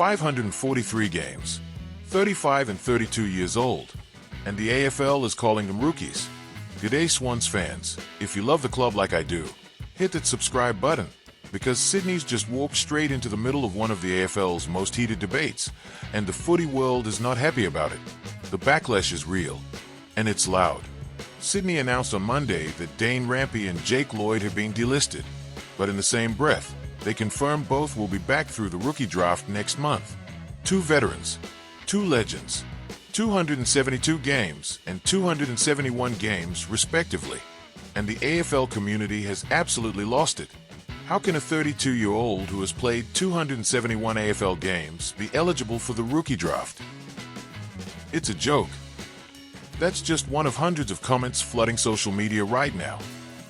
543 games, 35 and 32 years old, and the AFL is calling them rookies. G'day Swans fans, if you love the club like I do, hit that subscribe button, because Sydney's just walked straight into the middle of one of the AFL's most heated debates, and the footy world is not happy about it. The backlash is real, and it's loud. Sydney announced on Monday that Dane Rampe and Jake Lloyd have been delisted, but in the same breath, they confirmed both will be back through the rookie draft next month. Two veterans, two legends, 272 games and 271 games respectively, and the AFL community has absolutely lost it. How can a 32-year-old who has played 271 AFL games be eligible for the rookie draft? It's a joke. That's just one of hundreds of comments flooding social media right now.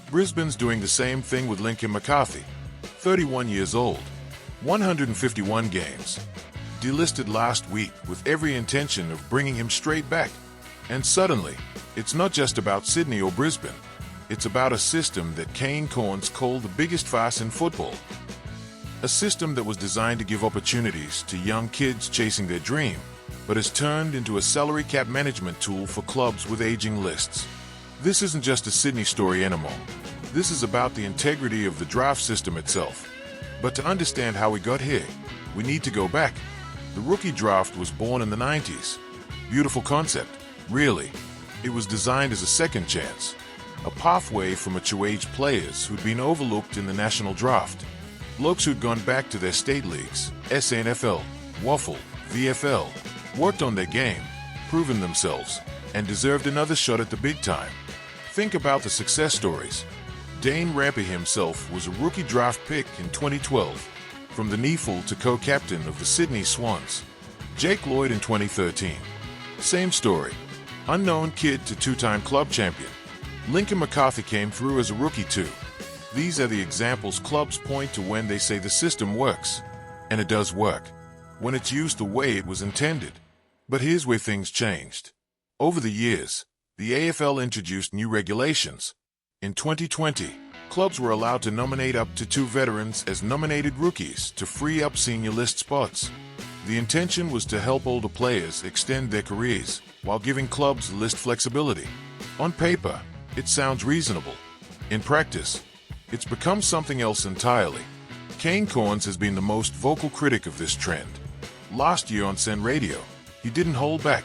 Brisbane's doing the same thing with Lincoln McCarthy, 31 years old, 151 games, delisted last week with every intention of bringing him straight back. And suddenly, it's not just about Sydney or Brisbane. It's about a system that Kane Cornes called the biggest farce in football. A system that was designed to give opportunities to young kids chasing their dream, but has turned into a salary cap management tool for clubs with aging lists. This isn't just a Sydney story anymore. This is about the integrity of the draft system itself. But to understand how we got here, we need to go back. The rookie draft was born in the 90s. Beautiful concept, really. It was designed as a second chance, a pathway for mature-age players who'd been overlooked in the national draft. Blokes who'd gone back to their state leagues, SANFL, WAFL, VFL, worked on their game, proven themselves, and deserved another shot at the big time. Think about the success stories. Dane Rampe himself was a rookie draft pick in 2012, from the NEFL to co-captain of the Sydney Swans. Jake Lloyd in 2013. Same story. Unknown kid to two-time club champion. Lincoln McCarthy came through as a rookie too. These are the examples clubs point to when they say the system works. And it does work, when it's used the way it was intended. But here's where things changed. Over the years, the AFL introduced new regulations. In 2020, clubs were allowed to nominate up to two veterans as nominated rookies to free up senior list spots. The intention was to help older players extend their careers while giving clubs list flexibility. On paper, it sounds reasonable. In practice, it's become something else entirely. Kane Cornes has been the most vocal critic of this trend. Last year on Sen Radio, he didn't hold back.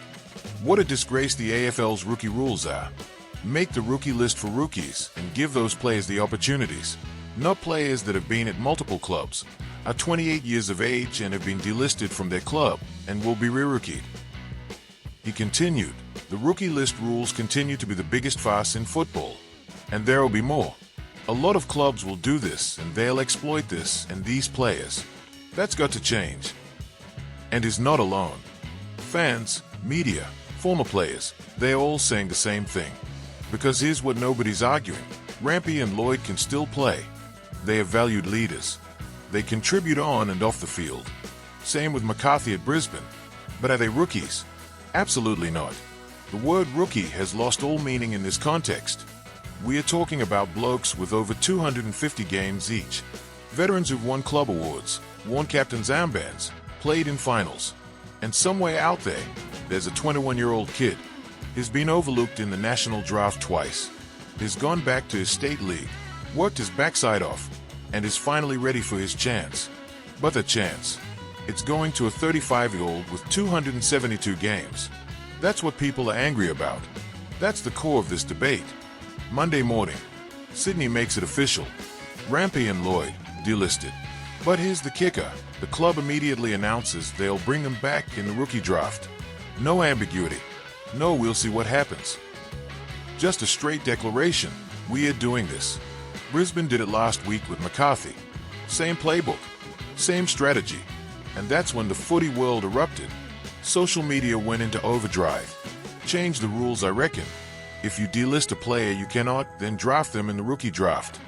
What a disgrace the AFL's rookie rules are. Make the rookie list for rookies and give those players the opportunities, not players that have been at multiple clubs, are 28 years of age and have been delisted from their club and will be re-rookied. He continued, the rookie list rules continue to be the biggest farce in football, and there will be more. A lot of clubs will do this and they'll exploit this and these players. That's got to change. And he's not alone. Fans, media, former players, they're all saying the same thing. Because here's what nobody's arguing. Rampe and Lloyd can still play. They are valued leaders. They contribute on and off the field. Same with McCarthy at Brisbane. But are they rookies? Absolutely not. The word rookie has lost all meaning in this context. We are talking about blokes with over 250 games each. Veterans who've won club awards, worn captain's armbands, played in finals. And somewhere out there, there's a 21-year-old kid. He's been overlooked in the national draft twice. He's gone back to his state league, worked his backside off, and is finally ready for his chance. But the chance, it's going to a 35-year-old with 272 games. That's what people are angry about. That's the core of this debate. Monday morning, Sydney makes it official. Rampe and Lloyd, delisted. But here's the kicker. The club immediately announces they'll bring them back in the rookie draft. No ambiguity. No, we'll see what happens. Just a straight declaration. We are doing this. Brisbane did it last week with McCarthy. Same playbook. Same strategy. And that's when the footy world erupted. Social media went into overdrive. Change the rules, I reckon. If you delist a player you cannot, then draft them in the rookie draft.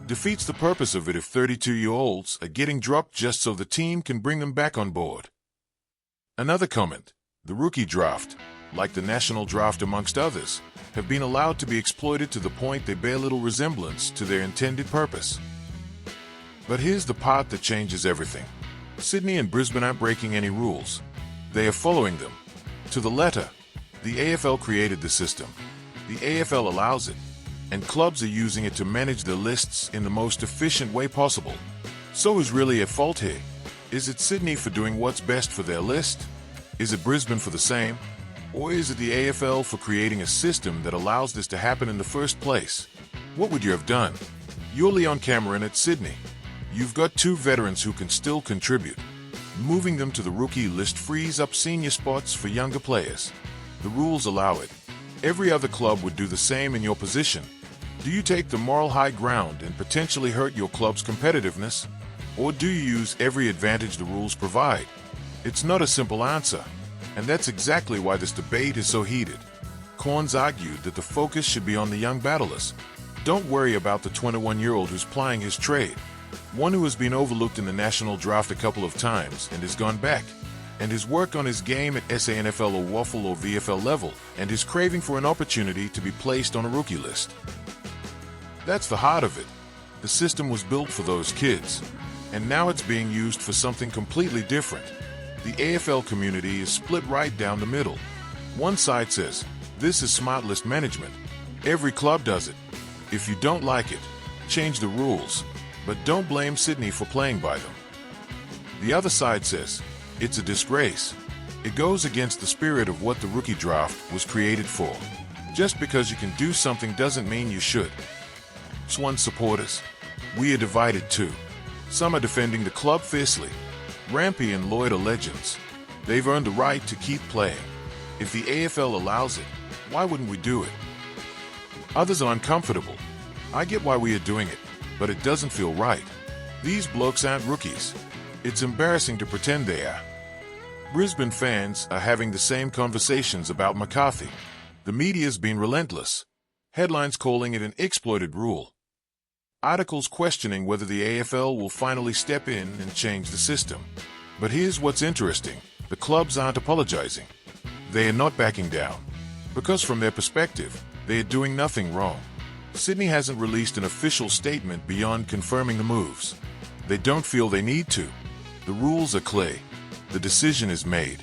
Defeats the purpose of it if 32-year-olds are getting dropped just so the team can bring them back on board. Another comment. The rookie draft, like the national draft amongst others, have been allowed to be exploited to the point they bear little resemblance to their intended purpose. But here's the part that changes everything. Sydney and Brisbane aren't breaking any rules. They are following them. To the letter. The AFL created the system. The AFL allows it. And clubs are using it to manage their lists in the most efficient way possible. So who's really at fault here? Is it Sydney for doing what's best for their list? Is it Brisbane for the same? Or is it the AFL for creating a system that allows this to happen in the first place? What would you have done? You're Leon Cameron at Sydney. You've got two veterans who can still contribute. Moving them to the rookie list frees up senior spots for younger players. The rules allow it. Every other club would do the same in your position. Do you take the moral high ground and potentially hurt your club's competitiveness? Or do you use every advantage the rules provide? It's not a simple answer. And that's exactly why this debate is so heated. Corns argued that the focus should be on the young battlers. Don't worry about the 21-year-old who's plying his trade. One who has been overlooked in the national draft a couple of times and has gone back. And his work on his game at SANFL or Waffle or VFL level, and his craving for an opportunity to be placed on a rookie list. That's the heart of it. The system was built for those kids. And now it's being used for something completely different. The AFL community is split right down the middle. One side says, this is smart list management. Every club does it. If you don't like it, change the rules. But don't blame Sydney for playing by them. The other side says, it's a disgrace. It goes against the spirit of what the rookie draft was created for. Just because you can do something doesn't mean you should. Swans supporters, we are divided too. Some are defending the club fiercely. Rampy and Lloyd are legends. They've earned the right to keep playing. If the AFL allows it, why wouldn't we do it? Others are uncomfortable. I get why we are doing it, but it doesn't feel right. These blokes aren't rookies. It's embarrassing to pretend they are. Brisbane fans are having the same conversations about McCarthy. The media's been relentless. Headlines calling it an exploited rule. Articles questioning whether the AFL will finally step in and change the system. But here's what's interesting. The clubs aren't apologizing. They are not backing down. Because from their perspective, they are doing nothing wrong. Sydney hasn't released an official statement beyond confirming the moves. They don't feel they need to. The rules are clear. The decision is made.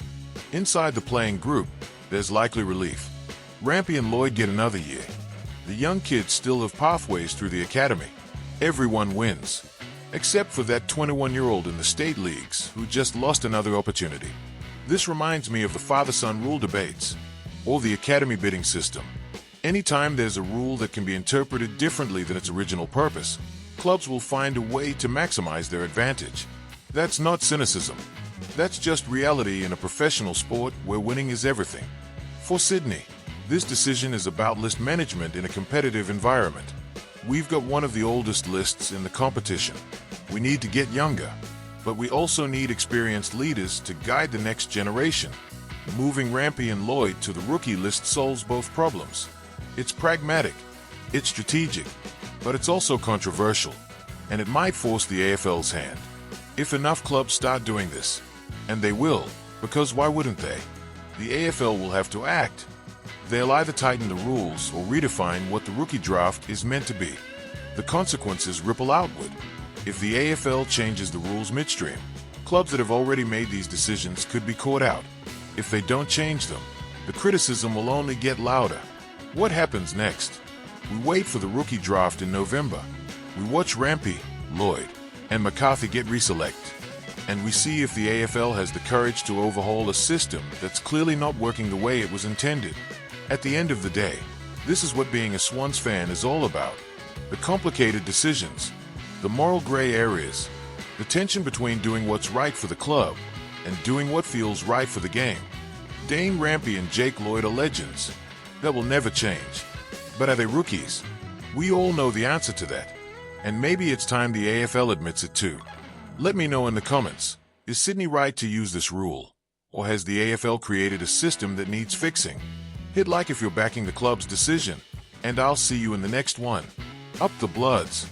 Inside the playing group, there's likely relief. Rampy and Lloyd get another year. The young kids still have pathways through the academy. Everyone wins. Except for that 21-year-old in the state leagues who just lost another opportunity. This reminds me of the father-son rule debates, or the academy bidding system. Anytime there's a rule that can be interpreted differently than its original purpose, clubs will find a way to maximize their advantage. That's not cynicism. That's just reality in a professional sport where winning is everything. For Sydney, this decision is about list management in a competitive environment. We've got one of the oldest lists in the competition. We need to get younger, but we also need experienced leaders to guide the next generation. Moving Rampy and Lloyd to the rookie list solves both problems. It's pragmatic, it's strategic, but it's also controversial, and it might force the AFL's hand. If enough clubs start doing this, and they will, because why wouldn't they? The AFL will have to act. They'll either tighten the rules or redefine what the rookie draft is meant to be. The consequences ripple outward. If the AFL changes the rules midstream, clubs that have already made these decisions could be caught out. If they don't change them, the criticism will only get louder. What happens next? We wait for the rookie draft in November. We watch Rampy, Lloyd, and McCarthy get reselected. And we see if the AFL has the courage to overhaul a system that's clearly not working the way it was intended. At the end of the day, this is what being a Swans fan is all about. The complicated decisions, the moral gray areas, the tension between doing what's right for the club and doing what feels right for the game. Dane Rampy and Jake Lloyd are legends. That will never change. But are they rookies? We all know the answer to that. And maybe it's time the AFL admits it too. Let me know in the comments. Is Sydney right to use this rule? Or has the AFL created a system that needs fixing? Hit like if you're backing the club's decision. And I'll see you in the next one. Up the Bloods!